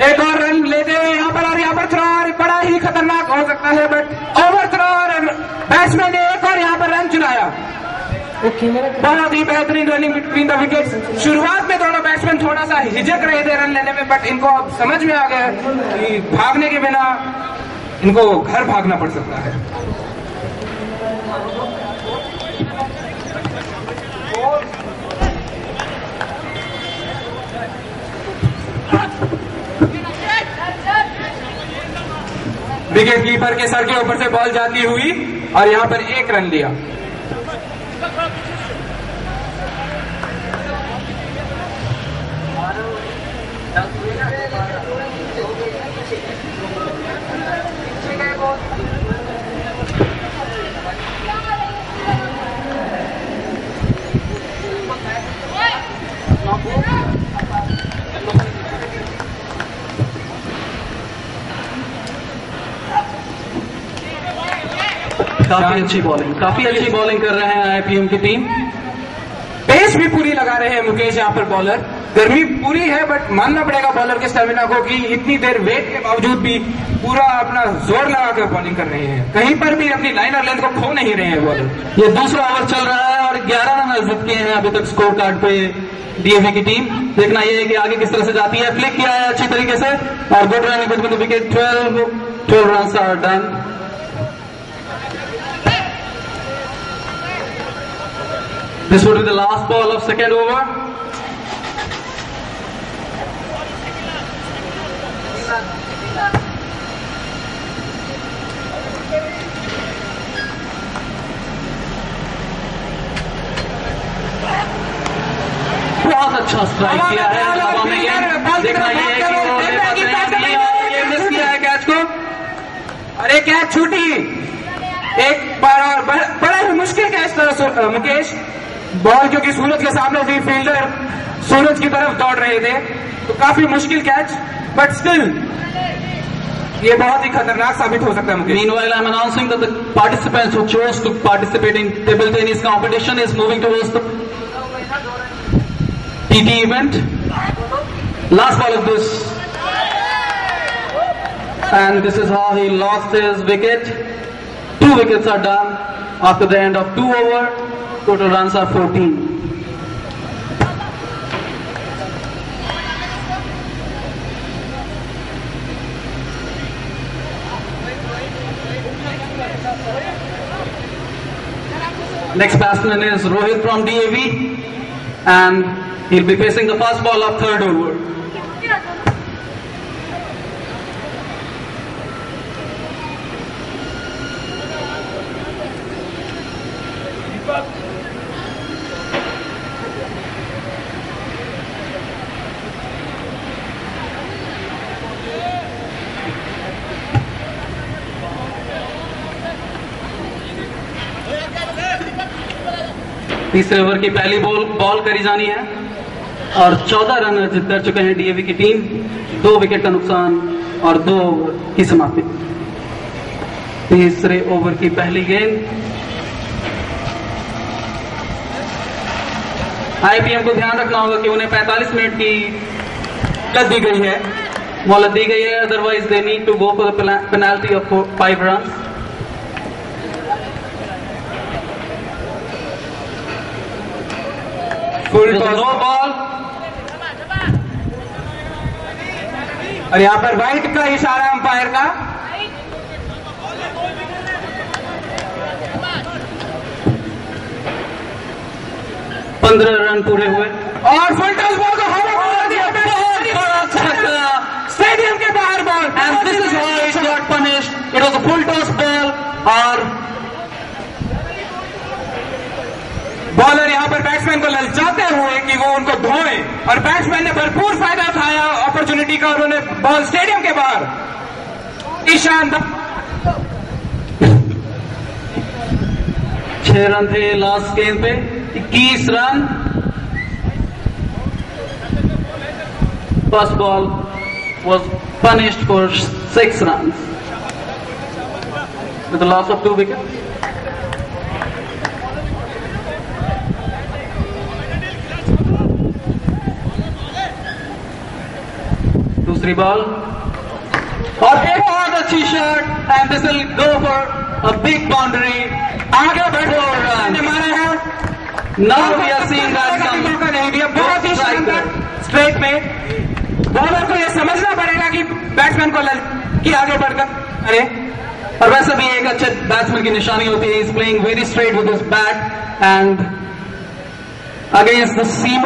एक और रन लेते हुए यहाँ पर, और यहाँ पर थ्रो बड़ा ही खतरनाक हो सकता है, बट ओवर थ्रो और बैट्समैन ने एक और यहाँ पर रन चुराया। बहुत ही बेहतरीन रनिंग बिटवीन द विकेट्स। शुरुआत में दोनों बैट्समैन थोड़ा सा हिचक रहे थे रन लेने में, बट इनको अब समझ में आ गया कि भागने के बिना इनको घर भागना पड़ सकता है। विकेट कीपर के सर के ऊपर से बॉल जाती हुई और यहां पर एक रन लिया। काफी अच्छी बॉलिंग कर रहे हैं आईपीएम की टीम। पेस भी पूरी लगा रहे हैं मुकेश यहाँ पर बॉलर। गर्मी पूरी है, बट मानना पड़ेगा बॉलर के स्टेमिना को कि इतनी देर वेट के बावजूद भी पूरा अपना जोर लगा कर बॉलिंग कर रहे हैं, कहीं पर भी अपनी लाइन और लेंथ को खो नहीं रहे हैं बॉलर। ये दूसरा ओवर चल रहा है और 11 रन अर्जित किए हैं अभी तक स्कोर कार्ड पे डीएवी की टीम। देखना ये है कि आगे किस तरह से जाती है। फ्लिक किया है अच्छी तरीके से और good running between the wicket. 12 run are done. This would be the last ball of second over. बहुत अच्छा स्ट्राइक किया है हवा में गेंद। देखना ये है कि वो ले पाते हैं और ये मिस किया है कैच को। अरे कैच छूटी एक बार और बड़ा ही मुश्किल कैच था मुकेश। बॉल क्योंकि सूरज के सामने थी, फील्डर सूरज की तरफ दौड़ रहे थे, तो काफी मुश्किल कैच, बट स्टिल ये बहुत ही खतरनाक साबित हो सकता है Mukesh. Meanwhile, I'm announcing that the participants who chose to participate in table tennis competition is moving towards the TT event. Last ball of this, and this is how he lost his wicket. 2 wickets are done after the end of 2 over. Total runs are 14. Next batsman is Rohit from DAV, and he'll be facing the first ball of third over. तीसरे over की पहली ball करी जानी है और 14 run अर्जित कर चुके हैं डीएवी की टीम। 2 विकेट का नुकसान और 2 ओवर की समाप्ति। तीसरे ओवर की पहली गेंद। आईपीएम को ध्यान रखना होगा कि उन्हें 45 मिनट की मोहलत दी गई है, otherwise they need to go for the penalty of 5 run. No ball और यहाँ पर वाइट का इशारा अंपायर का। पंद्रह रन पूरे हुए और फुल टॉस बॉल को हवा मार दिया। स्टेडियम के बाहर ball, and this is how it got punished. It was a full toss ball और बॉलर यहां पर बैट्समैन को ललचाते हुए कि वो उनको धोएं, और बैट्समैन ने भरपूर फायदा उठाया अपॉर्चुनिटी का, उन्होंने बॉल स्टेडियम के बाहर ईशान 6 रन थे लास्ट गेंद पे, 21 run. First ball was punished for 6 run. with the loss of 2 wickets. दूसरी बॉल और एक बहुत अच्छी shot and this will go for a big boundary. आगे बढ़ो मारे हैं. Now we are seeing that मौका नहीं दिया. बहुत ही शानदार स्ट्रेट में. बॉलर को ये समझना पड़ेगा कि बैट्समैन को कि आगे बढ़कर अरे. और वैसे भी एक अच्छे बैट्समैन की निशानी होती है. Is playing very straight with his bat and against the seam.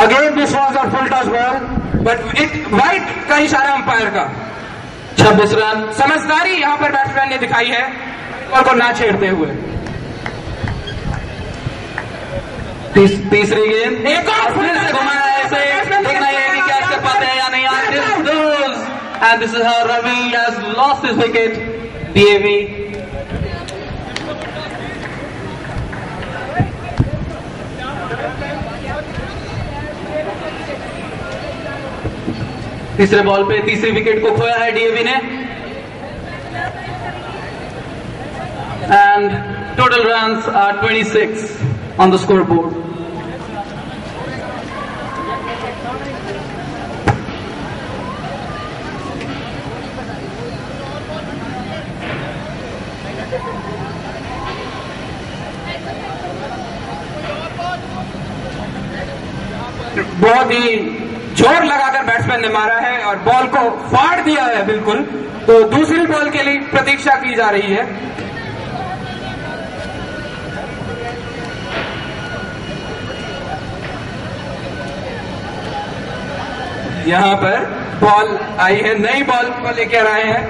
Again this was a full toss ball but it wide का इशारा अंपायर का. 26 रन. समझदारी यहां पर बैट्समैन ने दिखाई है और को ना छेड़ते हुए. तीसरी गेंद एक और फिर से घुमाया है इसे. देखना ये कि कैच कर पाते हैं या नहीं. And this is how Ravi has lost his wicket. DAV तीसरे बॉल पे तीसरी विकेट को खोया है डीएवी ने. And total runs are 26 on the scoreboard. बहुत ही जोर लगाकर बैट्समैन ने मारा है और बॉल को फाड़ दिया है बिल्कुल. तो दूसरी बॉल के लिए प्रतीक्षा की जा रही है. यहां पर बॉल आई है. नई बॉल को लेकर आए हैं.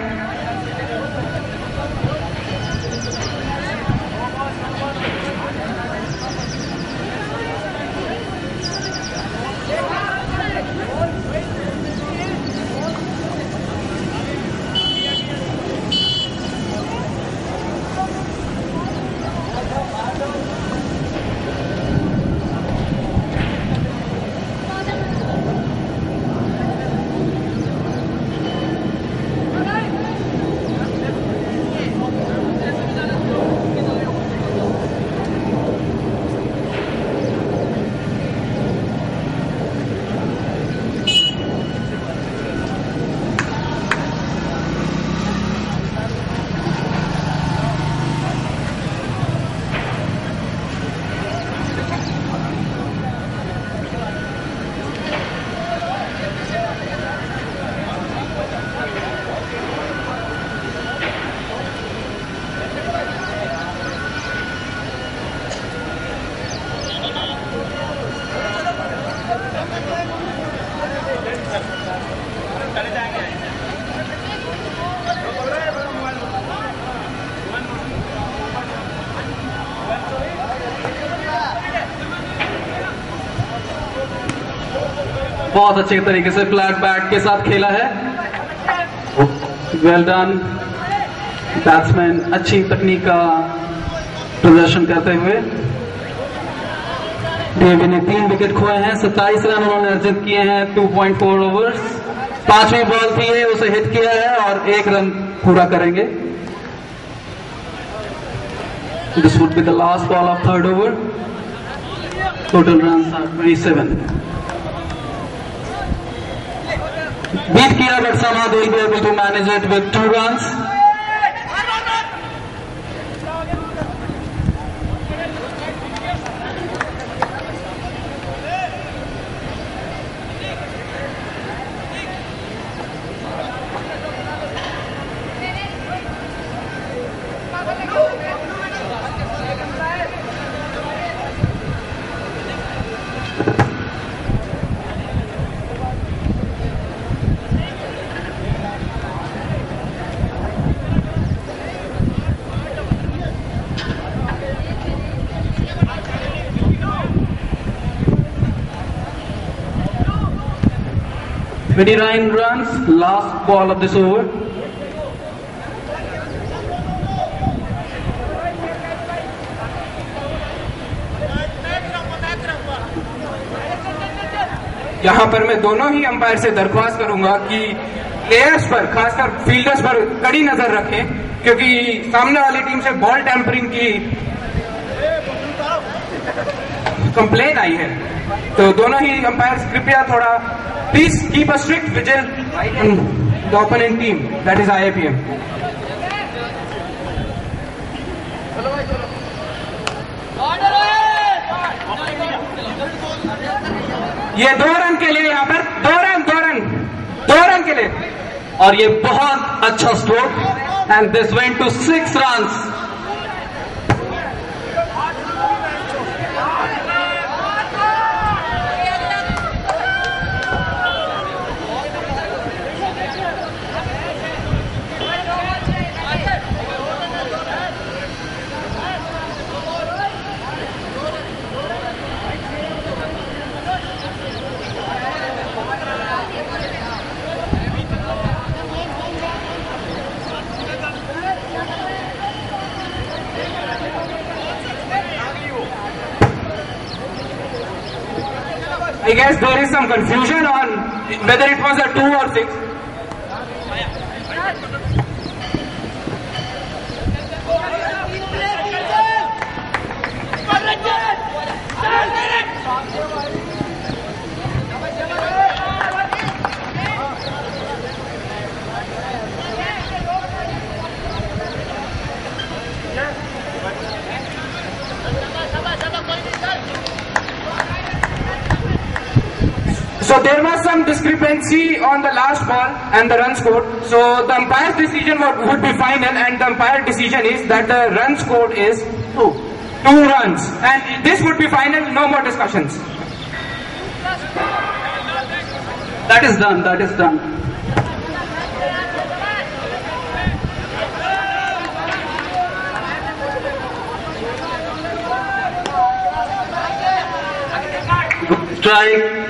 बहुत अच्छे तरीके से फ्लैट बैट के साथ खेला है. Well done. बैट्समैन अच्छी तकनीक का प्रदर्शन करते हुए. डीएवी ने 3 विकेट खोए हैं. 27 रन उन्होंने अर्जित किए हैं 2.4 ओवर्स. 5वीं बॉल थी है उसे हिट किया है और 1 रन पूरा करेंगे. This would be the last ball of 3rd over. Total run are 27. Beat किया but somehow they will be able to manage it with 2 runs. Twenty-nine runs, last ball of this over. यहां पर मैं दोनों ही umpire से दरख्वास्त करूंगा कि players पर, खासकर फील्डर्स पर कड़ी नजर रखें. क्योंकि सामने वाली टीम से बॉल टैंपरिंग की कंप्लेन आई है। तो दोनों ही अंपायर कृपया थोड़ा please keep a strict vigil the opponent team, that is IAPM। ये 2 रन के लिए, यहाँ पर 2 रन के लिए, और ये बहुत अच्छा stroke and this went to 6 runs. I guess there is some confusion on whether it was a 2 or 6. So there was some discrepancy on the last ball and the run scored. So the umpire's decision would be final, and the umpire decision is that the run scored is 2 runs, and this would be final, no more discussions. That is done, that is done. Good strike.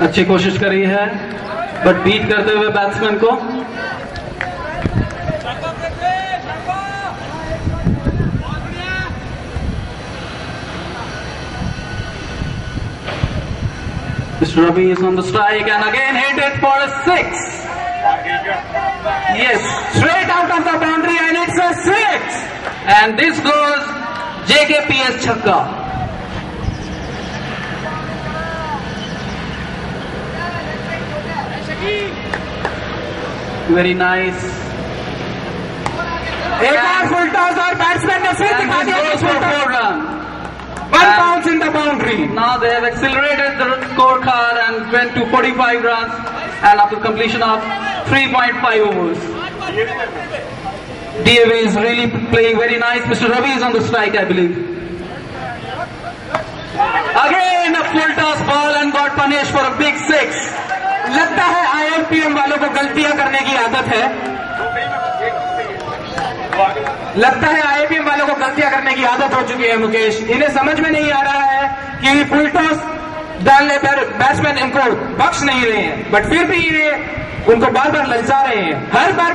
अच्छी कोशिश करी है but beat करते हुए batsman को। Mr. Ravi is on the strike and again hit it for a 6. Yes, straight out of the boundary and it's a 6. And this goes JKPS Chakka. Very nice. एक और full toss और batsman ने फिर दिखा दिया कि 4 run. 1 bounce in the boundary. Now they have accelerated the scorecard and went to 45 runs and after completion of 3.5 overs. DAV is really playing very nice. Mr. Ravi is on the strike, I believe. Again a full toss ball and got punished for a big 6. लगता है IAPM वालों को गलतियां करने की आदत है। लगता है IAPM वालों को गलतियां करने की आदत हो चुकी है मुकेश। इन्हें समझ में नहीं आ रहा है कि फुल टॉस डालने पर बैट्समैन इनको बख्श नहीं रहे हैं, बट फिर भी ये उनको बार बार ललचा रहे हैं। हर बार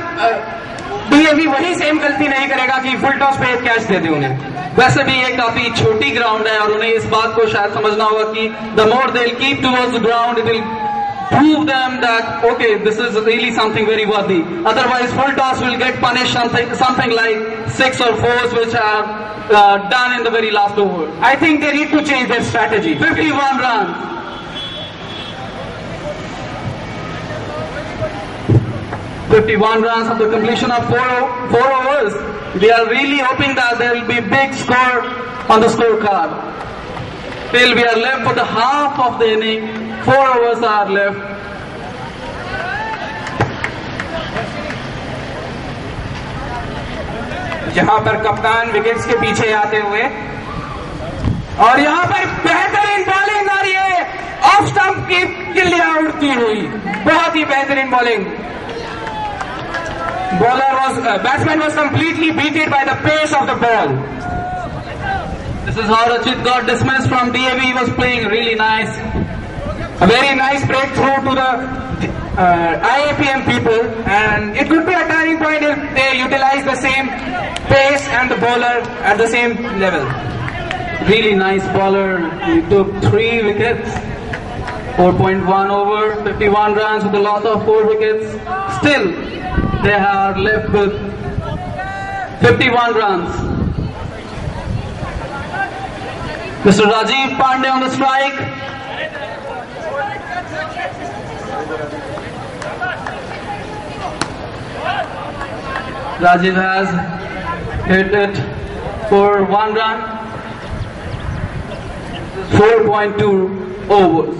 DAV वही सेम गलती नहीं करेगा कि फुल टॉस पे कैच दे दे उन्हें। वैसे भी ये काफी छोटी ग्राउंड है और उन्हें इस बात को शायद समझना होगा कि the more they will keep towards the ground it will prove them that okay, this is really something very worthy. Otherwise full toss will get punished something like 6 or 4s which are done in the very last over. I think they need to change their strategy. 51 runs. 51 runs after completion of 4 overs. They are really hoping that there will be big score on the scorecard. Still we are left for the half of the inning. 4 overs are left. यहाँ पर कप्तान wickets के पीछे आते हुए और यहाँ पर बेहतरीन बॉलिंग और ये ऑफ स्टंप की गिल्लियां उड़ती हुई, बहुत ही बेहतरीन bowling. Batsman was completely beated by the pace of the ball. This is how Rachit got dismissed from DAV. He was playing really nice. A very nice breakthrough to the IAPM people, and it could be a turning point if they utilize the same pace and the bowler at the same level. Really nice bowler. He took 3 wickets. 4.1 over, 51 runs with a loss of 4 wickets. Still, they are left with 51 runs. Mr. Rajiv Pandey on the strike. Rajiv has hit it for 1 run. 4.2 overs.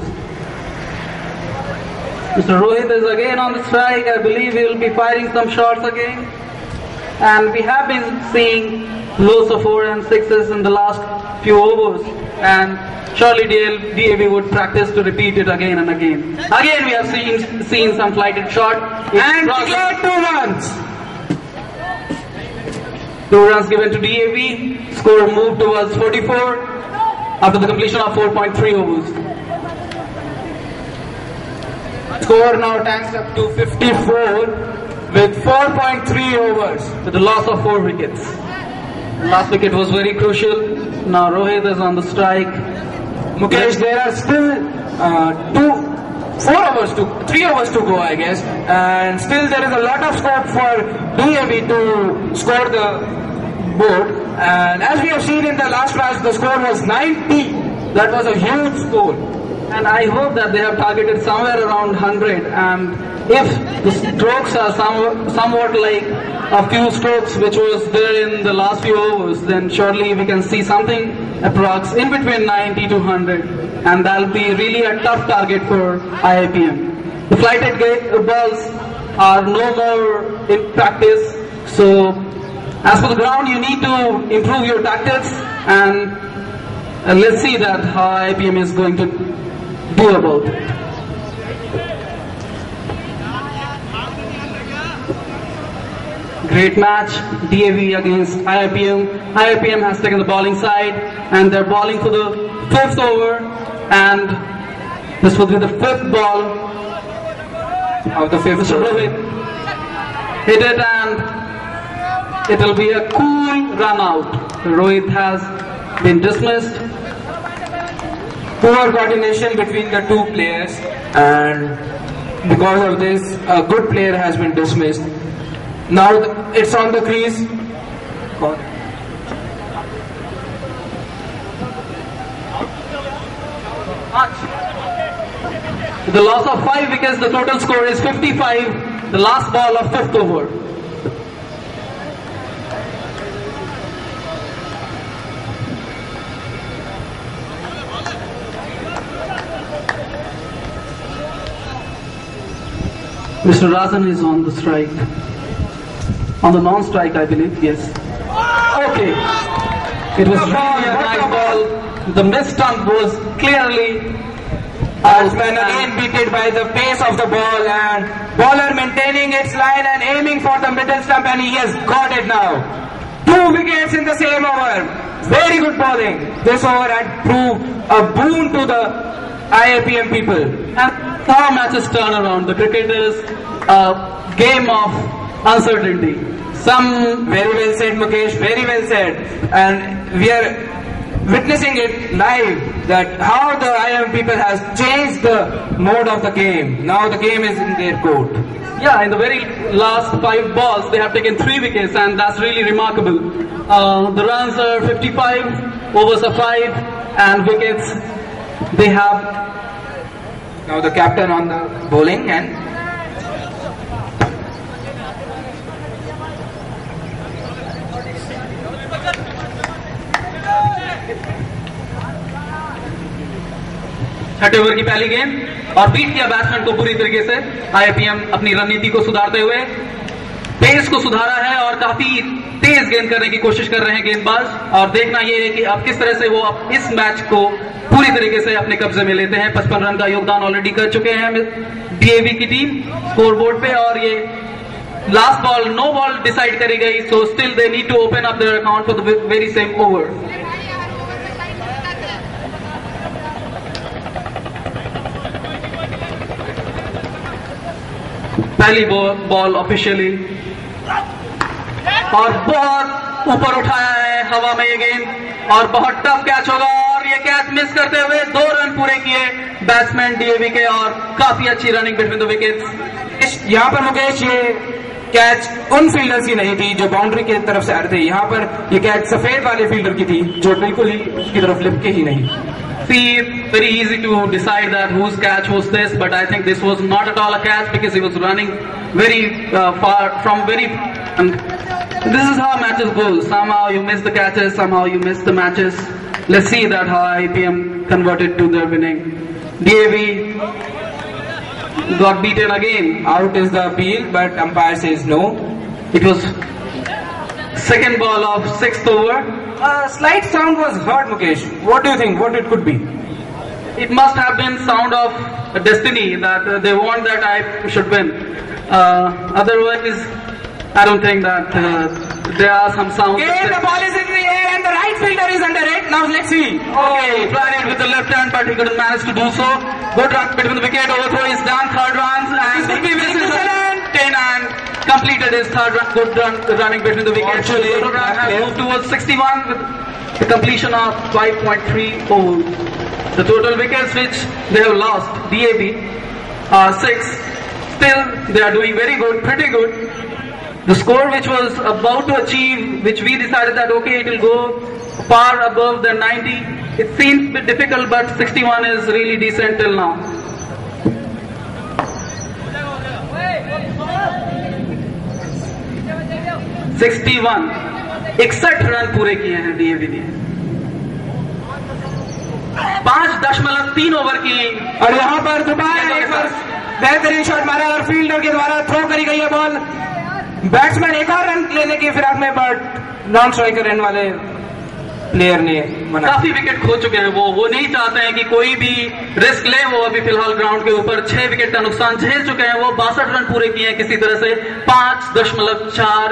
Mr. Rohit is again on the strike. I believe he will be firing some shots again. And we have been seeing lows of 4 and 6s in the last few overs. And surely DAV would practice to repeat it again and again. Again we have seen some flighted shot. And declared 2 runs. 2 runs given to DAV. Score moved towards 44 after the completion of 4.3 overs. Score now tanks up to 54 with 4.3 overs with the loss of 4 wickets. Last wicket was very crucial. Now Rohit is on the strike. Mukesh, there are still 3 overs to go, I guess, and still there is a lot of scope for DAV to score the board. And as we have seen in the last match, the score was 90. That was a huge score. And I hope that they have targeted somewhere around 100. And if the strokes are somewhat like a few strokes which was there in the last few overs, then surely we can see something approx in between 90 to 100. And that will be really a tough target for IAPM. The flighted balls are no more in practice. So as for the ground, you need to improve your tactics. And let's see that how IAPM is going to do about it. Great match, DAV against IAPM. IAPM has taken the bowling side and they're bowling for the 5th over, and this will be the 5th ball of the 5th. Mr. Rohit hit it and it will be a cool run out. Rohit has been dismissed. Poor coordination between the 2 players, and because of this, a good player has been dismissed. Now it's on the crease. With the loss of 5 wickets, the total score is 55. The last ball of 5th over. Mr. Razan is on the strike. On the non-strike, I believe, yes. Okay. It was really a nice ball. The missed stump was clearly Batsman again beaten by the pace of the ball, and bowler maintaining its line and aiming for the middle stump, and he has got it now. 2 wickets in the same over. Very good bowling. This over had proved a boon to the IAPM people. And how matches turn around. The cricket is a game of uncertainty. Very well said, Mukesh, very well said. And we are witnessing it live, that how the IAPM people has changed the mode of the game. Now the game is in their court. Yeah, in the very last 5 balls, they have taken 3 wickets, and that's really remarkable. The runs are 55, overs are 5, and wickets they have. Now the captain on the bowling end. छठे over की पहली गेंद और beat किया batsman को पूरी तरीके से। आईएपीएम अपनी रणनीति को सुधारते हुए पेस को सुधारा है और काफी तेज गेंद करने की कोशिश कर रहे हैं गेंदबाज, और देखना यह है कि अब किस तरह से वो अब इस मैच को पूरी तरीके से अपने कब्जे में लेते हैं। 55 रन का योगदान ऑलरेडी कर चुके हैं डीएवी की टीम स्कोर बोर्ड पे, और ये last ball no ball decide करी गई, so still they need to open up their account for the very same over. पहली बॉल ऑफिशियली, और बहुत ऊपर उठाया है हवा में ये गेंद, और बहुत टफ कैच होगा, और ये कैच मिस करते हुए 2 रन पूरे किए बैट्समैन डीएवी के, और काफी अच्छी रनिंग बिटवीन द विकेट्स। यहाँ पर मुकेश ये कैच उन फील्डर्स की नहीं थी जो बाउंड्री की तरफ से आ रहे थे, यहाँ पर ये कैच सफेद वाले फील्डर की थी जो बिल्कुल ही उसकी तरफ लिपके ही नहीं। See, very easy to decide that whose catch was this, but I think this was not at all a catch because he was running very far from very. And this is how matches go. Somehow you miss the catches, somehow you miss the matches. Let's see that how IPM converted to their winning. DAV got beaten again. Out is the appeal, but umpire says no. It was second ball of 6th over. A slight sound was heard, Mukesh. What do you think? What it could be? It must have been sound of destiny that they want that I should win. Otherwise, I don't think that there are some sounds. Okay, the ball is in the air and the right fielder is under it. Now let's see. Okay, tried it with the left hand, but he couldn't manage to do so. Good run between the wicket, overthrow is done, 3rd runs, and this is a 10 and completed his 3rd run. Good run running between the wickets. The run has moved towards 61 with the completion of 5.3 overs. The total wickets which they have lost, DAV, are 6. Still, they are doing very good, pretty good. The score which was about to achieve, which we decided that okay, it will go far above the 90. It seems a bit difficult, but 61 is really decent till now. 61, 61 run पूरे किए हैं DAV ने। 5.3 over की, और यहाँ पर दोबारा एक बार बेहतरीन शॉट मारा और फील्डर के द्वारा थ्रो करी गई है बॉल। बैट्समैन एक और रन लेने की फिराक में, बट नॉन स्ट्राइकर रन वाले प्लेयर ने मना। काफी विकेट खो चुके हैं वो नहीं चाहते हैं कि कोई भी रिस्क ले। वो अभी फिलहाल ग्राउंड के ऊपर 6 विकेट का नुकसान झेल चुके हैं। वो 62 रन पूरे किए हैं किसी तरह से 5.4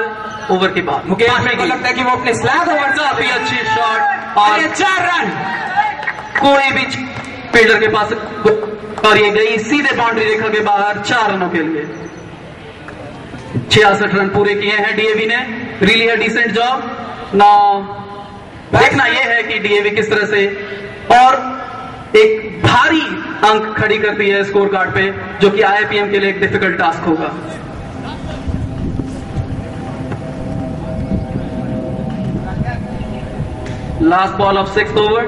ओवर के बाद। मुकेश मेरे को लगता है कि वो अपने स्लैग ओवर, काफी अच्छी शॉट और 4 रन, कोई भी फील्डर के पास, और ये गई सीधे बाउंड्री रेखा के बाहर 4 रनों के लिए। 66 रन पूरे किए हैं डीएवी ने। Really a decent job. Now देखना यह है कि डीएवी किस तरह से और एक भारी अंक खड़ी करती है स्कोर कार्ड पे, जो कि आईपीएम के लिए एक डिफिकल्ट टास्क होगा। Last ball of 6th over.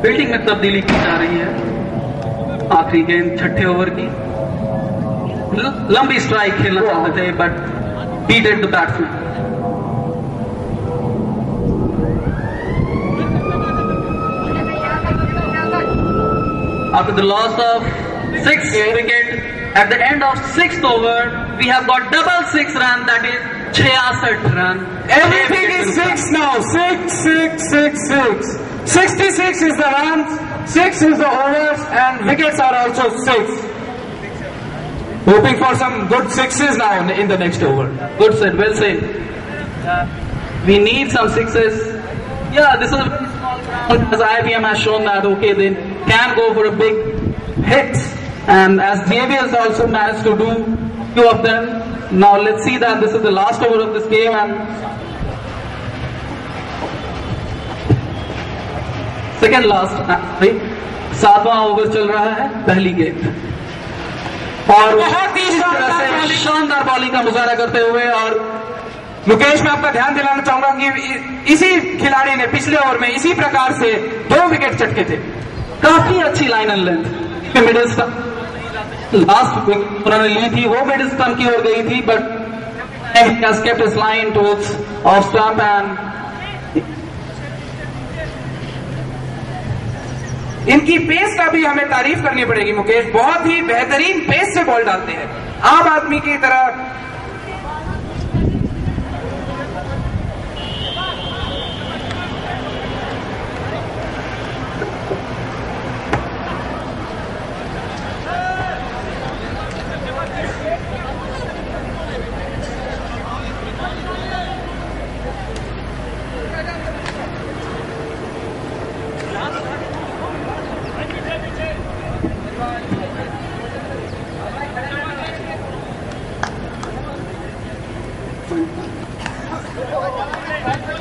Fielding में तब्दीली की जा रही है। आखिरी गेंद 6ठे ओवर की। लंबी स्ट्राइक खेलना चाहते थे, but beated the batsman. After the loss of 6 wicket, at the end of 6th over, we have got double 6 run, that is 66 run. Everything is 6 now. 6, 6, 6, 6. 66 is the runs, 6 is the overs, and wickets are also 6. Hoping for some good 6s now in the next over. Good said, well said. We need some 6s. Yeah, this is as IPM has shown that okay, they can go for a big hits, and as DAV has also managed to do few of them. Now let's see that this is the last over of this game, and second last, 7वां over चल रहा है पहली गेंद, और बहुत ही शानदार बॉलिंग का मुजाहरा करते हुए। और मुकेश, मैं आपका ध्यान दिलाना चाहूंगा कि इसी खिलाड़ी ने पिछले ओवर में इसी प्रकार से 2 विकेट चटके थे। काफी अच्छी line and length middle stump last उन्होंने ली थी, वो मिडिल स्टंप की ओर गई थी, but he has kept his line towards off stump, and इनकी पेस का भी हमें तारीफ करनी पड़ेगी मुकेश। बहुत ही बेहतरीन पेस से बॉल डालते हैं, आम आदमी की तरह।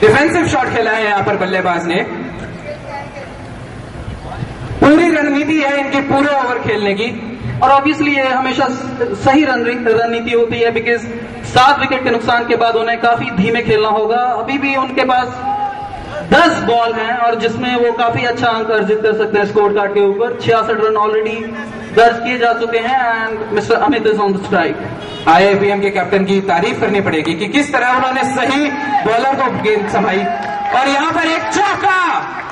डिफेंसिव शॉट खेला है यहाँ पर बल्लेबाज ने। पूरी रणनीति है इनकी पूरे ओवर खेलने की, और ऑब्वियसली ये हमेशा सही रणनीति होती है, बिकॉज 7 विकेट के नुकसान के बाद उन्हें काफी धीमे खेलना होगा। अभी भी उनके पास 10 बॉल हैं और जिसमें वो काफी अच्छा अंक अर्जित कर सकते हैं स्कोर कार्ड के ऊपर। 66 रन ऑलरेडी दर्ज किए जा चुके हैं and mister Amit is on the strike. IIPM के कैप्टन की तारीफ करनी पड़ेगी कि किस तरह उन्होंने सही बॉलर को गेंद संभाई, और यहाँ पर एक चौका।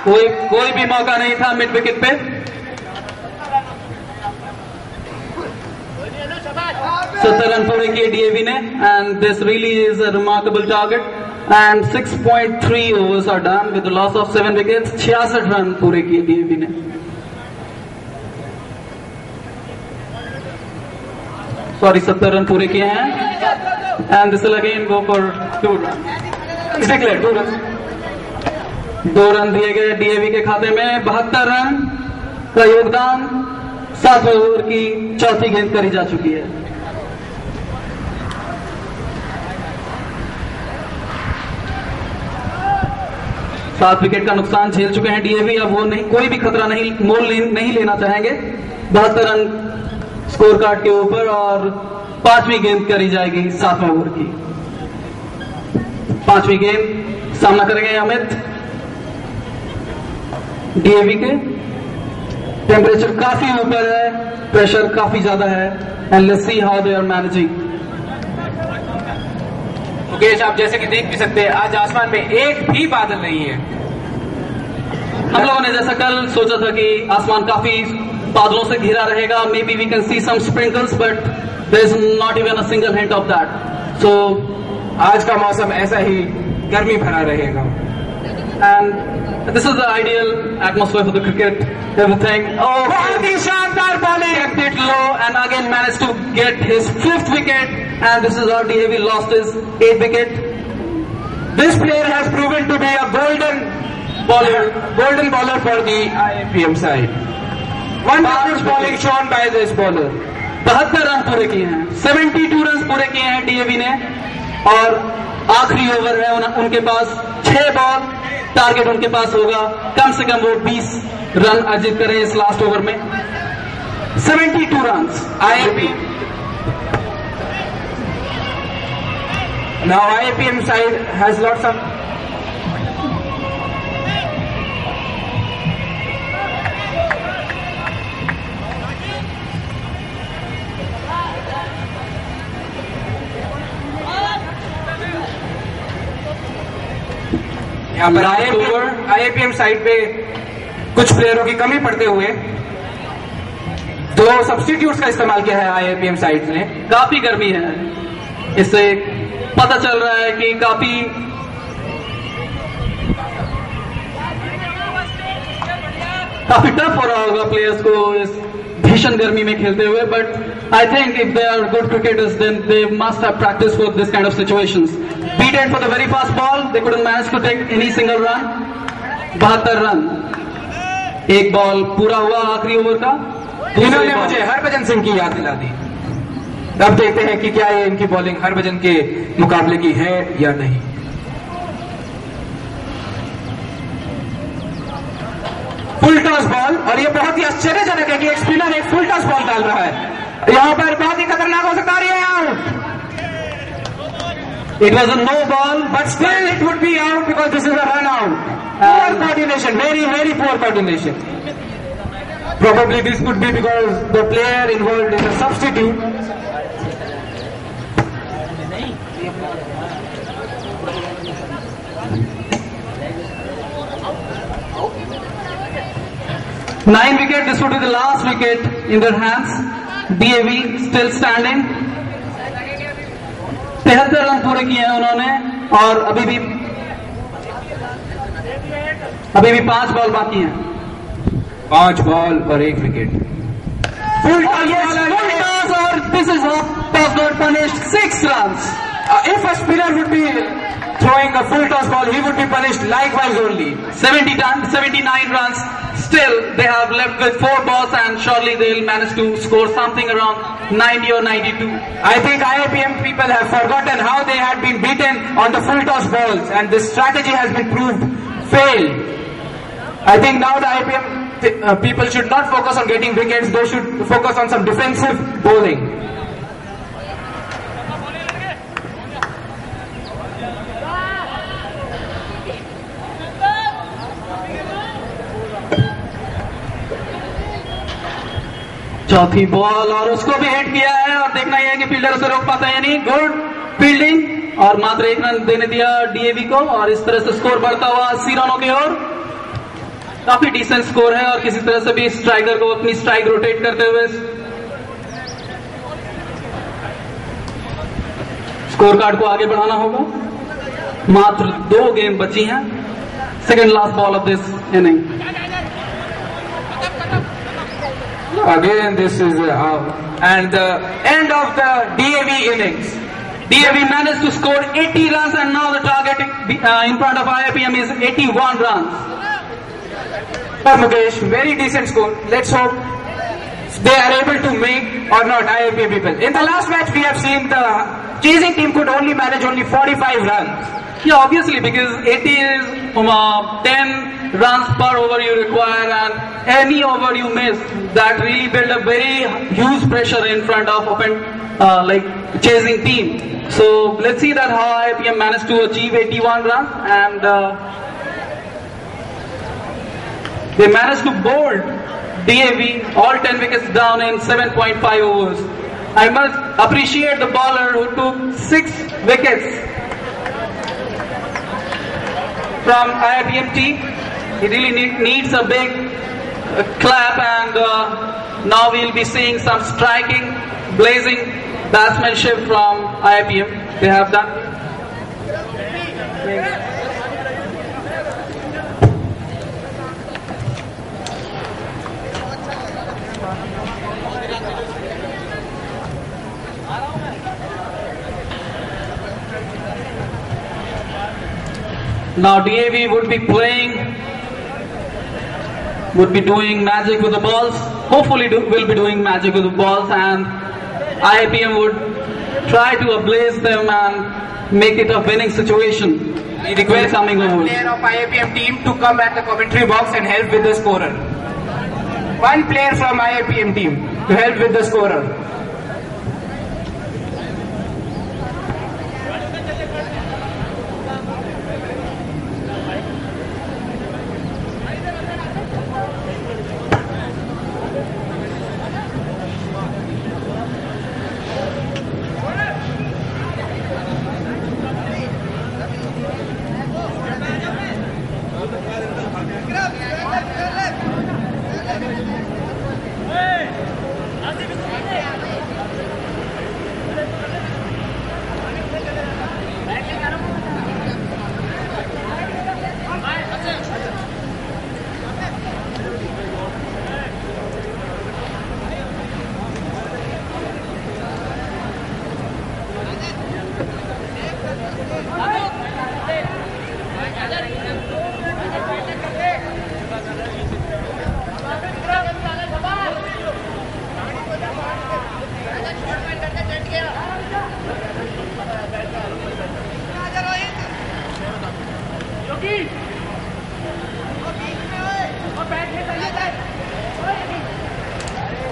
कोई भी मौका नहीं था मिड विकेट पे। 70 रन पूरे किए डीएवी ने and this really is a remarkable target and 6.3 overs are done with the loss of 7 wickets। 66 run पूरे किए डीएवी ने। सॉरी 70 रन पूरे किए हैं and this will again go for 2 run. 2 run दिए गए डीएवी के खाते में। 72 रन का योगदान 7 ओवर की चौथी गेंद करी जा चुकी है। सात विकेट का नुकसान झेल चुके हैं डीएवी। अब वो कोई भी खतरा नहीं लेना चाहेंगे। 72 रन स्कोर कार्ड के ऊपर और 5वीं गेंद करी जाएगी 7वें ओवर की। 5वीं गेंद सामना करेंगे अमित। डीएवी के टेम्परेचर काफी ऊपर है, प्रेशर काफी ज्यादा है and let's see how they are managing. Mukesh, आप जैसे कि देख भी सकते हैं आज आसमान में एक भी बादल नहीं है। हम लोगों ने जैसा कल सोचा था कि आसमान काफी बादलों से घिरा रहेगा, may be we can see some sprinkles, but there is not even a single hint of that. So आज का मौसम ऐसा ही गर्मी भरा रहेगा and this is the ideal atmosphere for the cricket. Everything बहुत ही शानदार bowling, kept it low and again managed to get his 5th wicket and this is how DAV lost his 8th wicket. This player has proven to be a golden bowler for the IIPM side. Wonderful bowling shown by this bowler. 72 run पूरे किए हैं, 72 run पूरे किए हैं DAV ने और आखिरी over है उनके पास। 6 बॉल टारगेट उनके पास होगा, कम से कम वो 20 रन अर्जित करें इस लास्ट ओवर में। 72 run. Now IIPM side has lots of यहाँ पर आईआईपीएम साइड पे कुछ प्लेयरों की कमी पड़ते हुए 2 सब्स्टिट्यूट्स का इस्तेमाल किया है आईआईपीएम साइड ने। काफी गर्मी है, इससे पता चल रहा है कि काफी टफ हो रहा होगा प्लेयर्स को इस भीषण गर्मी में खेलते हुए, but I think if they are good cricketers then they must have practice for this kind of situations. Beated for the very fast ball, they couldn't manage to take any single run. 72 run, एक ball पूरा हुआ आखिरी over का। इन्होंने मुझे हरभजन सिंह की याद दिला दी। अब देखते हैं कि क्या ये इनकी बॉलिंग हरभजन के मुकाबले की है या नहीं। फुल टॉस बॉल, और ये बहुत ही आश्चर्यजनक है कि एक स्पिनर एक फुल टॉस बॉल डाल रहा है। यहाँ पर बहुत ही खतरनाक हो सकता है out. It was a no ball, but still it would be out because this is a run out. Poor coordination, very poor coordination. Probably this could be because the player involved is a substitute. Nine wicket, this would be the last wicket in their hands. DAV still standing. 73 run पूरे किए हैं उन्होंने और अभी भी 5 ball बाकी हैं। 5 ball और 1 विकेट। Full toss और this is toss got punished 6 runs. If a spinner would be throwing a full toss ball, he would be punished likewise only. 79 runs. still they have left with 4 balls and surely they'll manage to score something around 90 or 92. I think IIPM people have forgotten how they had been beaten on the full toss balls, and this strategy has been proved failed. I think now the IIPM people should not focus on getting wickets, they should focus on some defensive bowling. चौथी ball और उसको भी hit किया है और देखना यह है कि फील्डर उसे रोक पाता है या नहीं। गुड फील्डिंग और मात्र 1 रन देने दिया डीएवी को और इस तरह से स्कोर बढ़ता हुआ 80 रनों की ओर। काफी डिसेंट स्कोर है और किसी तरह से भी स्ट्राइकर को अपनी स्ट्राइक रोटेट करते हुए स्कोर कार्ड को आगे बढ़ाना होगा। मात्र 2 गेम बची हैं। Second last ball of this inning. Again, this is and the end of the DAV innings. DAV managed to score 80 runs and now the target in front of IIPM is 81 runs. Mukesh, very decent score. Let's hope they are able to make or not IIPM people. In the last match, we have seen the chasing team could only manage only 45 runs. Yeah, obviously, because 80 is 10 runs per over you require, and any over you miss, that really build a very huge pressure in front of like chasing team. So let's see that how IIPM managed to achieve 81 runs, and they managed to bowl DAV all 10 wickets down in 7.5 overs. I must appreciate the bowler who took 6 wickets from IIPM team. He really needs a big clap, and now we'll be seeing some striking, blazing batsmanship from IIPM. They have done. Now DAV would be playing, would be doing magic with the balls. Hopefully will be doing magic with the balls, and IIPM would try to ablaze them and make it a winning situation. We request one player of IIPM team to come at the commentary box and help with the scorer. One player from IIPM team to help with the scorer.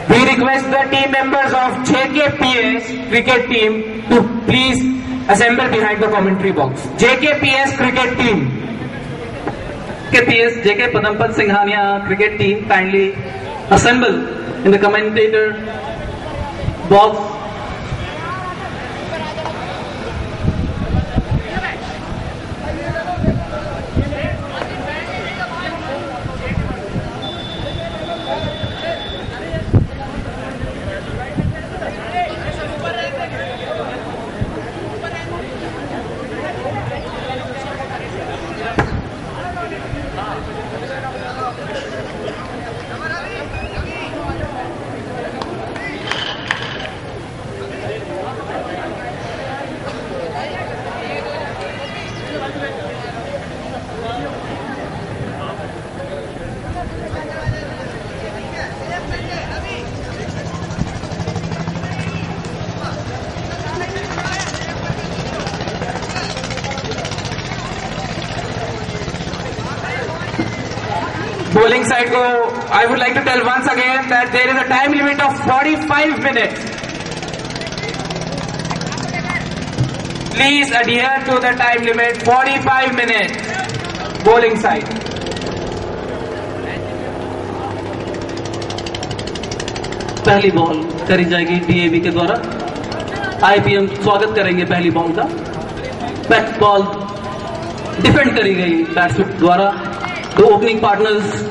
We request the team members of JKPS cricket team to please assemble behind the commentary box. JKPS cricket team. JKPS, JK Padampat Singhania cricket team, kindly assemble in the commentator box. Bowling side को I would like to tell once again that there is a time limit of 45 minutes. Please adhere to the time limit. 45 minutes. Bowling side. पहली ball करी जाएगी DAV के द्वारा। IPM स्वागत करेंगे पहली ball का। बैट बॉल डिफेंड करी गई बैट्समैन द्वारा। तो ओपनिंग पार्टनर्स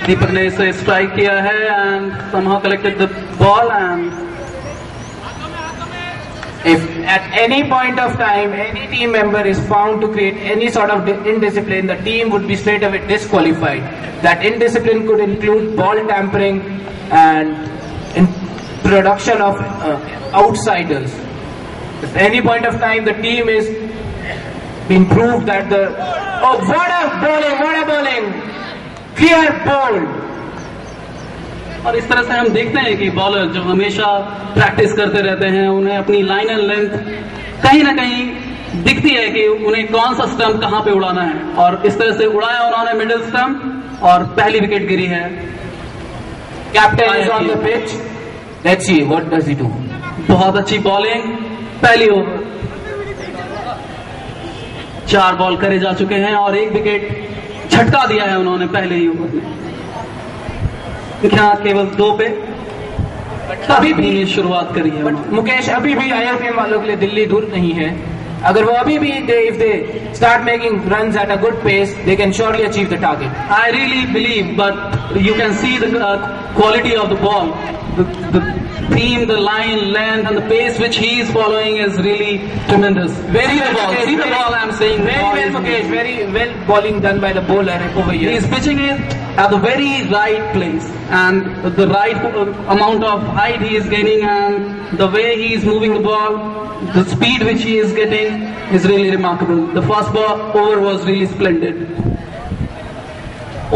दीपक ने इसे स्ट्राइक किया है and somehow collected the ball and if at any point of time any team member is found to create any sort of indiscipline, the team would be straight away disqualified. That indiscipline could include ball tampering and introduction of outsiders. If any point of time the team is been proved that the what a bowling clear bold. और इस तरह से हम देखते हैं कि bowler जो हमेशा प्रैक्टिस करते रहते हैं उन्हें अपनी लाइन एंड लेंथ कहीं ना कहीं दिखती है कि उन्हें कौन सा स्टंप कहां पे उड़ाना है, और इस तरह से उड़ाया उन्होंने मिडिल स्टंप और पहली विकेट गिरी है। Captain is on the pitch, let's see what does he do. बहुत अच्छी बॉलिंग पहली ओवर। 4 बॉल करे जा चुके हैं और 1 विकेट झटका दिया है उन्होंने पहले ही ओवर में। केवल 2 पे अभी भी शुरुआत करी है। मुकेश अभी भी आईपीएल वालों के लिए दिल्ली दूर नहीं है। अगर वो अभी भी if they start making runs at a good pace, they can surely achieve the target. I really believe, but you can see the quality of the ball, the theme, the line, length, and the pace which he is following is really tremendous. Very well, Mukesh, see the ball. I'm saying very well, Mukesh. Very well bowling done by the bowler over here. He is pitching it at the very right place and the right amount of height he is gaining, and the way he is moving the ball, the speed which he is getting is really remarkable. The first ball over was really splendid.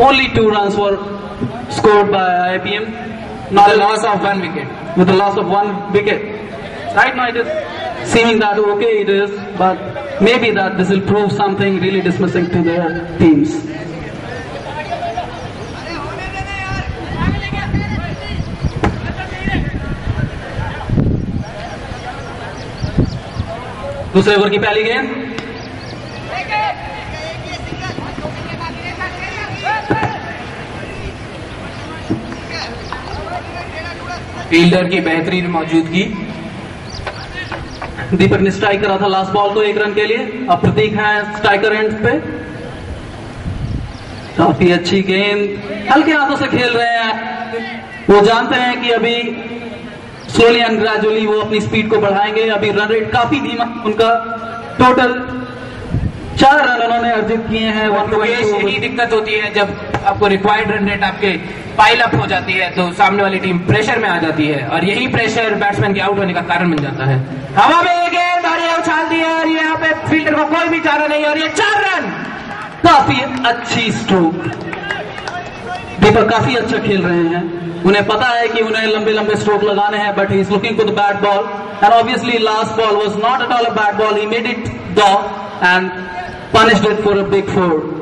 Only 2 runs were scored by IPM. Not a loss of 1 wicket. With the loss of 1 wicket. Right now it is seeming that okay it is, but maybe that this will prove something really dismissing to their teams. दूसरे over की पहली गेंद। Fielder की बेहतरीन मौजूदगी। दीपक ने strike करा था लास्ट बॉल को 1 रन के लिए। अब प्रतीक है स्ट्राइकर एंड पे। काफी अच्छी गेंद, हल्के हाथों से खेल रहे हैं। वो जानते हैं कि अभी स्लोली एंड ग्रेजुअली वो अपनी स्पीड को बढ़ाएंगे। अभी रन रेट काफी धीमा उनका। टोटल 4 रन उन्होंने अर्जित किए हैं। यही दिक्कत होती है जब आपको रिक्वायर्ड रन रेट आपके पाइल अप हो जाती है तो सामने वाली टीम प्रेशर में आ जाती है, और यही प्रेशर बैट्समैन के आउट होने का कारण बन जाता है। हवा में ये गेंद और ये उछाल दी है और यहाँ पे फील्डर को कोई भी चारा नहीं, और ये 4 रन। काफी अच्छी स्ट्रोक। दीपक काफी अच्छा खेल रहे हैं। उन्हें पता है कि उन्हें लंबे लंबे स्ट्रोक लगाने हैं, but he is looking for the bat ball and obviously last ball was not at all a bat ball. He made it dog and punished it for a big 4।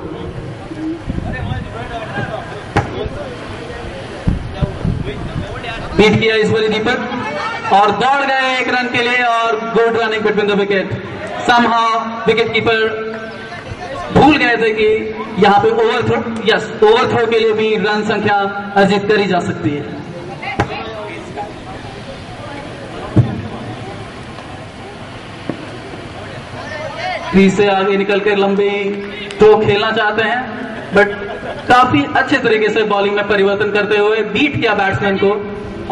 Beat किया इस बारी दीपक और दौड़ गए 1 run के लिए, और good running between the wicket. Somehow wicket keeper भूल गए थे कि यहाँ पे ओवरथ्रो के लिए भी रन संख्या अर्जित करी जा सकती है। क्रीज से आगे निकलकर लंबी थ्रो खेलना चाहते हैं, बट काफी अच्छे तरीके से बॉलिंग में परिवर्तन करते हुए बीट किया बैट्समैन को,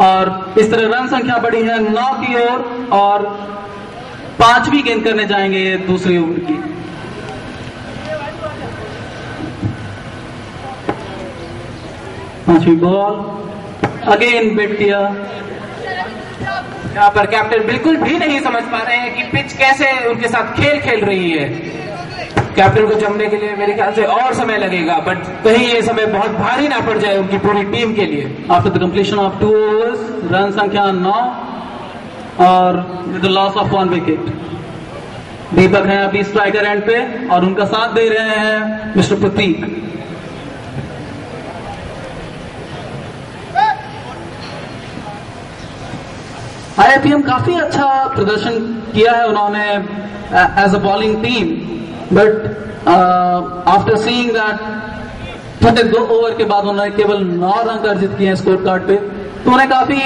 और इस तरह रन संख्या बढ़ी है 9 की ओर, और 5वीं गेंद करने जाएंगे ये दूसरी ओवर की। पांचवी बॉल, अगेन बिट किया। यहाँ पर कैप्टन बिल्कुल भी नहीं समझ पा रहे हैं कि पिच कैसे उनके साथ खेल खेल रही है। कैप्टन को जमने के लिए मेरे ख्याल से और समय लगेगा, बट कहीं ये समय बहुत भारी ना पड़ जाए उनकी पूरी टीम के लिए। After the completion of 2 overs, run संख्या 9 और with the loss of 1 wicket. Deepak हैं अभी स्ट्राइकर एंड पे और उनका साथ दे रहे हैं मिस्टर प्रतीक। आईआईपीएम काफी अच्छा प्रदर्शन किया है उन्होंने as a bowling team, but after seeing that 2 over के बाद उन्होंने केवल 9 रन अर्जित किए हैं स्कोर कार्ड पे, तो उन्हें काफी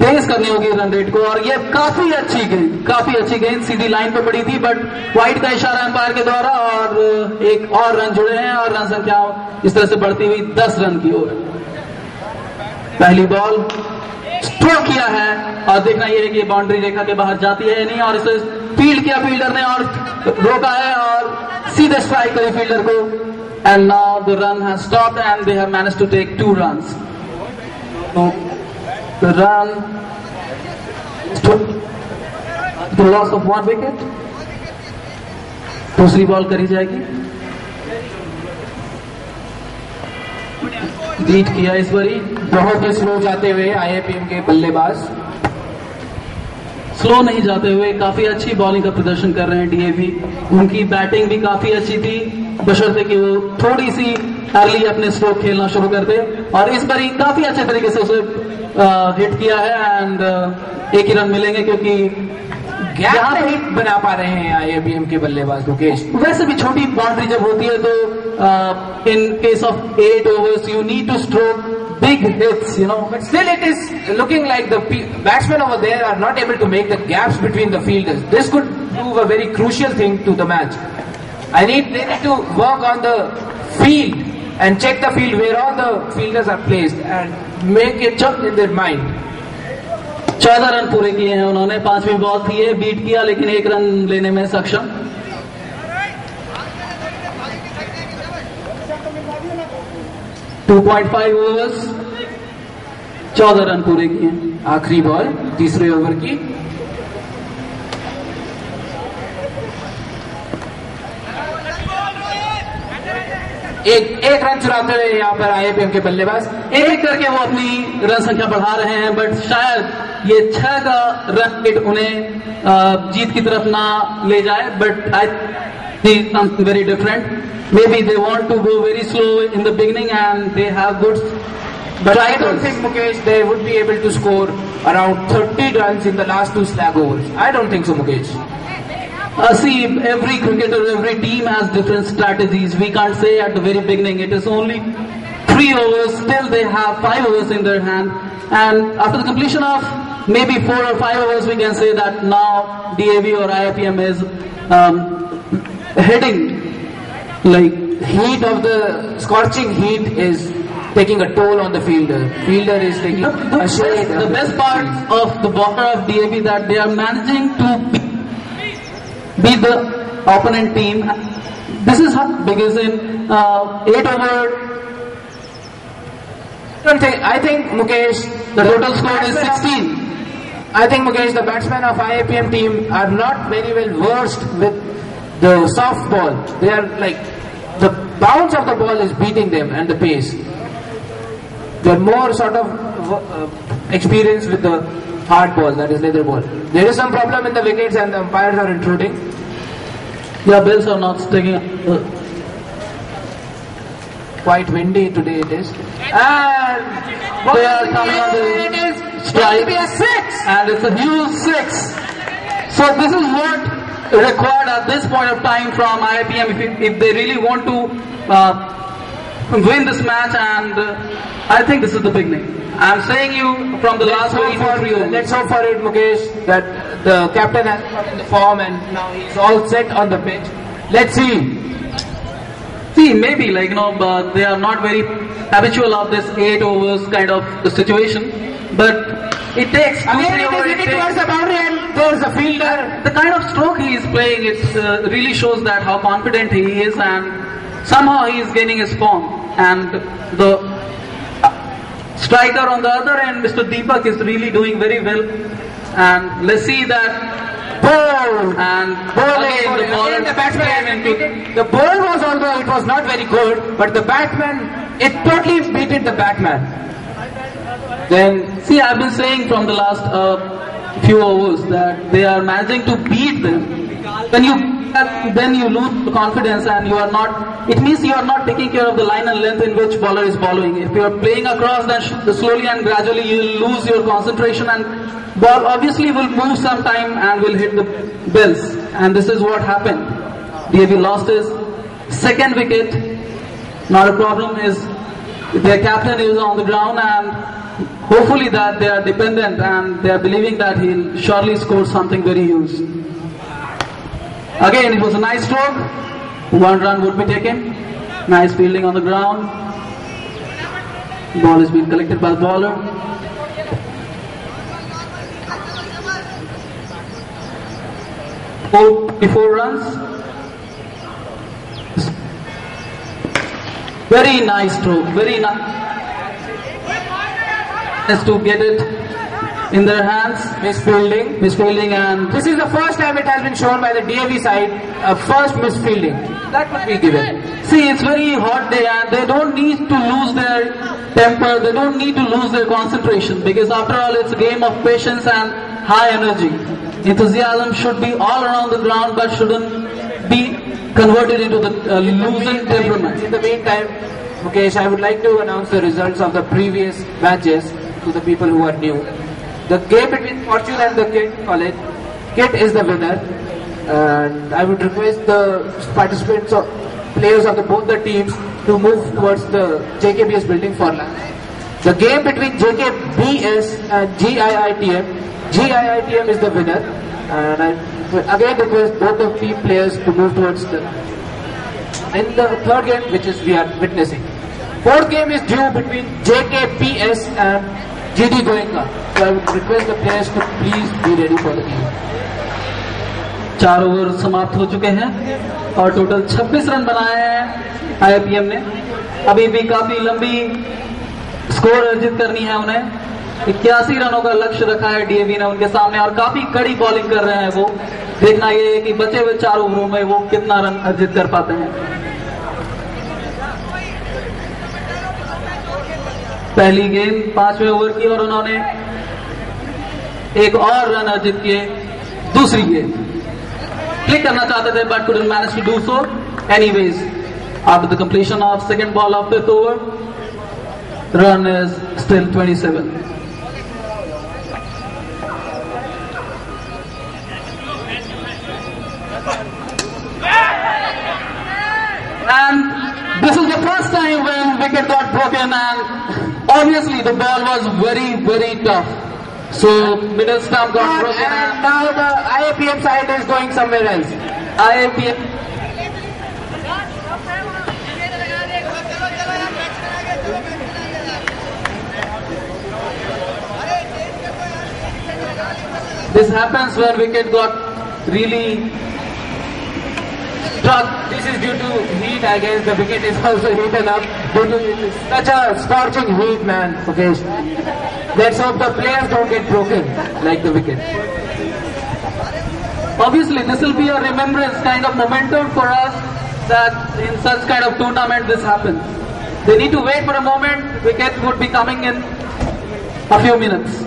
तेज करनी होगी रन रेट को। और ये काफी अच्छी गेंद सीधी लाइन पे पड़ी थी, बट वाइड का इशारा एम्पायर के द्वारा और एक और रन जुड़े हैं और रन संख्या इस तरह से बढ़ती हुई 10 रन की ओर। पहली बॉल स्ट्रोक किया है और देखना यह है कि बाउंड्री रेखा के बाहर जाती है नहीं, और इसे फील्ड किया फील्डर ने और रोका है और सीधे स्ट्राइक करी फील्डर को। And now the run has stopped and they have managed to take 2 runs. The run the loss of 1 wicket. दूसरी बॉल करी जाएगी। बीट किया इस बारी, बहुत ही स्लो जाते हुए आईआईपीएम के बल्लेबाज, स्लो नहीं जाते हुए काफी अच्छी बॉलिंग का प्रदर्शन कर रहे हैं डीएवी। उनकी बैटिंग भी काफी अच्छी थी, बशर्ते कि वो थोड़ी सी अर्ली अपने स्ट्रोक खेलना शुरू कर दे, और इस बारी काफी अच्छे तरीके से उसे हिट किया है एंड 1 ही रन मिलेंगे क्योंकि गैप नहीं बना पा रहे हैं आईआईपीएम के बल्लेबाज मुकेश। वैसे भी छोटी बाउंड्री जब होती है तो in case of 8 overs you need two stroke big hits, you know. But still it is looking like the batsmen over there are not able to make the gaps between the fielders. This could prove a very crucial thing to the match. They need to work on the field and check the field where all the fielders are placed and make it jump in their mind. 14 run पूरे किए हैं उन्होंने। 5वीं ball थी ये, beat किया लेकिन 1 run लेने में सक्षम। 2.5 overs, 14 रन पूरे किए। आखिरी बॉल तीसरे ओवर की। एक रन चुराते हुए यहाँ पर आईआईपीएम के बल्लेबाज एक करके वो अपनी रन संख्या बढ़ा रहे हैं, बट शायद ये 6 का रन रेट उन्हें जीत की तरफ ना ले जाए। But I think something very different. Maybe they want to go very slow in the beginning and they have good. But I don't think, Mukesh, they would be able to score around 30 runs in the last 2 slag overs. I don't think so, Mukesh. See, every cricketer, every team has different strategies. We can't say at the very beginning. It is only 3 overs. Still, they have 5 overs in their hand. And after the completion of maybe 4 or 5 overs, we can say that now DAV or IIPM is heading. Like heat of the scorching heat is taking a toll on the fielder. Fielder is taking a shade. The best part of the bowler of DAV that they are managing to beat the opponent team. This is how because in 8 over. I think Mukesh, the total score is 16. I think Mukesh, the batsmen of IIPM team are not very well versed with the soft ball. They are like the bounce of the ball is beating them and the pace. They are more sort of experienced with the hard ball, that is leather ball. There is some problem in the wickets and the umpires are intruding. Yeah, bells are not sticking. Quite windy today it is. And they are coming on the strike. It is a 6 and it's a huge 6. So this is what required at this point of time from IIPM if they really want to win this match, and I think this is the beginning. I'm saying you from the last 3 overs. Let's hope for it, Mukesh, that the captain has come in the form and now he's all set on the pitch. Let's see. See, See, maybe but they are not very habitual of this 8 overs kind of situation. But it takes again it is hitting towards the boundary and there's a fielder. The kind of stroke he is playing, it really shows that how confident he is, and somehow he is gaining his form. And the striker on the other end, Mr. Deepak, is really doing very well. And let's see that ball and again the batsman came into the ball was, although it was not very good, but the batsman, it totally beaten the batsman. Then see, I've been saying from the last few overs that they are managing to beat them. Then you lose confidence, and you are not. It means you are not taking care of the line and length in which bowler is bowling. If you are playing across, then slowly and gradually you will lose your concentration, and ball obviously will move some time and will hit the bells. And this is what happened. DAV lost his second wicket. Not a problem. Their captain is on the ground, and hopefully that they are dependent and they are believing that he'll surely score something very huge. Again, it was a nice stroke. 1 run would be taken. Nice fielding on the ground. Ball is being collected by the bowler. Four runs. Very nice stroke. Very nice. To get it in their hands. Misfielding, and this is the first time it has been shown by the DAV side, first misfielding. That would be given. See, it's very hot day and they don't need to lose their temper, they don't need to lose their concentration, because after all it's a game of patience and high energy. Enthusiasm should be all around the ground but shouldn't be converted into the losing temperament. In the meantime, Mukesh, I would like to announce the results of the previous matches to the people who are new. The game between Fortune and the Kit College, Kit is the winner, and I would request the participants or players of both the teams to move towards the JKBS building for lunch. The game between JKBS and GIITM is the winner, and I again request both the team players to move towards in the third game, which is we are witnessing. Fourth game is due between JKPS and GD Goenka. So I would request the players to please be ready for the game. 4 over समाप्त हो चुके हैं और total 26 run बनाए हैं IIPM ने। अभी भी काफी लंबी स्कोर अर्जित करनी है उन्हें। 81 रनों का लक्ष्य रखा है डीएवी ने उनके सामने और काफी कड़ी बॉलिंग कर रहे हैं वो। देखना ये है कि बचे हुए 4 ओवरों में वो कितना रन अर्जित कर पाते हैं। पहली गेंद 5वें ओवर की और उन्होंने एक और रन अर्जित किए। दूसरी गेंद क्लिक करना चाहते थे but couldn't manage to do so. Anyways, after the completion of second ball of 5th over, the run is still 27. And this is the first time when wicket got broken, and obviously the ball was very, very tough. So middle stump got broken, and now the IIPM side is going somewhere else. IIPM. This happens when wicket got really struck. This is due to heat, I guess. The wicket is also heated up due to such a scorching heat, man. Okay. Let's hope the players don't get broken like the wicket. Obviously, this will be a remembrance kind of momentum for us that in such kind of tournament this happens. They need to wait for a moment. Wicket would be coming in a few minutes.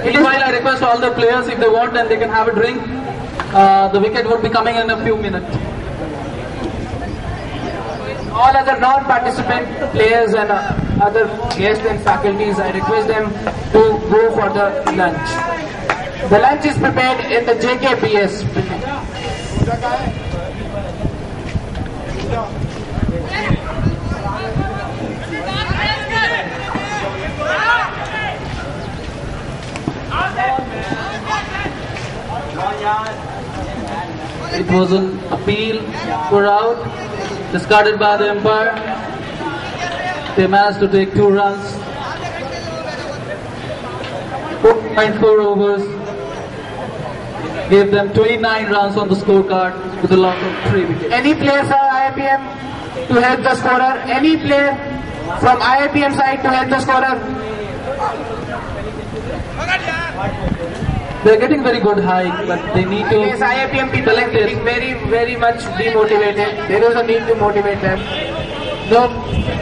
Meanwhile, I request all the players, if they want, then they can have a drink. The wicket would be coming in a few minutes. All other non-participant players and other guests and faculties, I request them to go for the lunch. The lunch is prepared in the JKBS. It was an appeal for out, discarded by the umpire. They managed to take 2 runs. 4.4 overs gave them 29 runs on the scorecard with a loss of 3 wickets. Any player from IIPM to help the scorer? Any player from IIPM side to help the scorer? They are getting very good height, but they need to Yes, IIPM people are select it. getting very much demotivated. There is a need to motivate them. No.